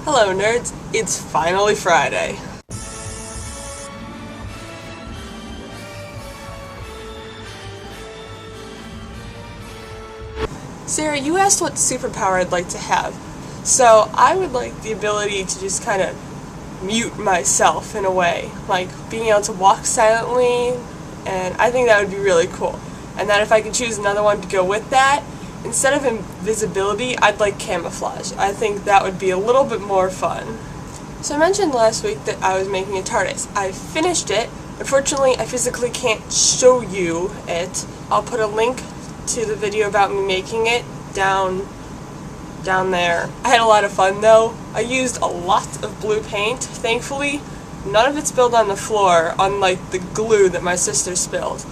Hello nerds, it's finally Friday. Sarah, you asked what superpower I'd like to have. So I would like the ability to just kind of mute myself in a way, like being able to walk silently, and I think that would be really cool. And that if I could choose another one to go with that, instead of invisibility, I'd like camouflage. I think that would be a little bit more fun. So I mentioned last week that I was making a TARDIS. I finished it. Unfortunately, I physically can't show you it. I'll put a link to the video about me making it down there. I had a lot of fun though. I used a lot of blue paint. Thankfully, none of it spilled on the floor, unlike the glue that my sister spilled.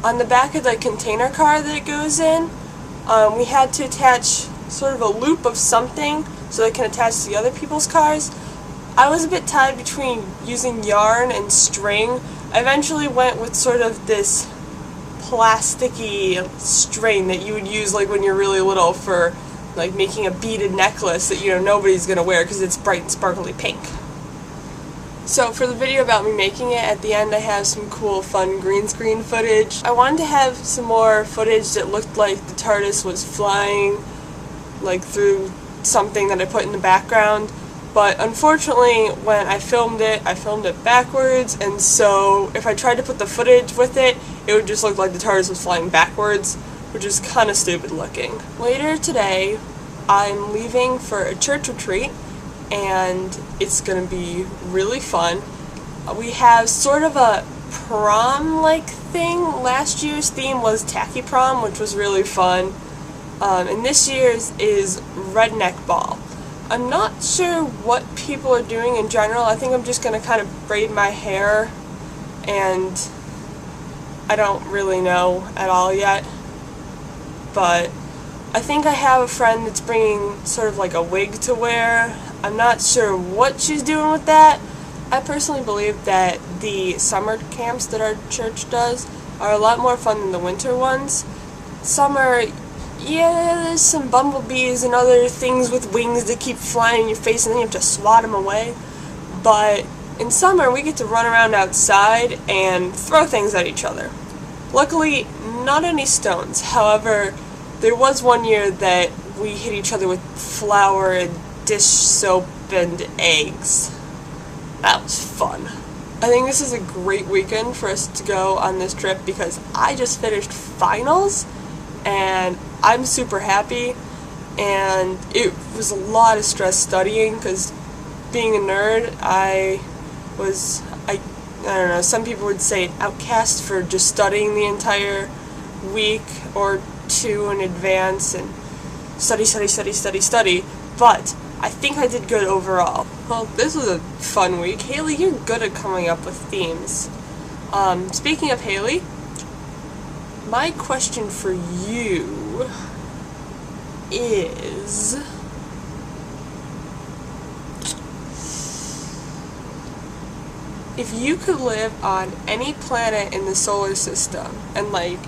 On the back of the container car that it goes in, we had to attach sort of a loop of something so they can attach to the other people's cars. I was a bit tied between using yarn and string. I eventually went with sort of this plasticky string that you would use like when you're really little for like making a beaded necklace that nobody's gonna wear because it's bright and sparkly pink. So for the video about me making it, at the end I have some cool fun green screen footage. I wanted to have some more footage that looked like the TARDIS was flying like through something that I put in the background, but unfortunately when I filmed it backwards, and so if I tried to put the footage with it, it would just look like the TARDIS was flying backwards, which is kind of stupid looking. Later today, I'm leaving for a church retreat, and it's going to be really fun. We have sort of a prom-like thing. Last year's theme was tacky prom, which was really fun. And this year's is redneck ball. I'm not sure what people are doing in general. I think I'm just going to kind of braid my hair, and I don't really know at all yet. But I think I have a friend that's bringing sort of like a wig to wear. I'm not sure what she's doing with that. I personally believe that the summer camps that our church does are a lot more fun than the winter ones. Summer, yeah, there's some bumblebees and other things with wings that keep flying in your face and then you have to swat them away. But in summer, we get to run around outside and throw things at each other. Luckily, not any stones. However, there was one year that we hit each other with flour and dish soap and eggs. That was fun. I think this is a great weekend for us to go on this trip because I just finished finals and I'm super happy, and it was a lot of stress studying because being a nerd, I don't know, some people would say an outcast for just studying the entire week or two in advance and study, but I think I did good overall. Well, this was a fun week. Haley, you're good at coming up with themes. Speaking of Haley, my question for you is, if you could live on any planet in the solar system and like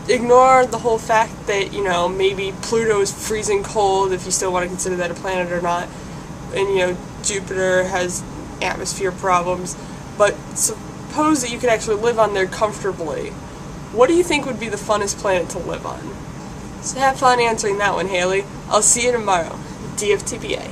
ignore the whole fact that, maybe Pluto is freezing cold, if you still want to consider that a planet or not, and, Jupiter has atmosphere problems, but suppose that you could actually live on there comfortably, what do you think would be the funnest planet to live on? So have fun answering that one, Haley. I'll see you tomorrow. DFTBA.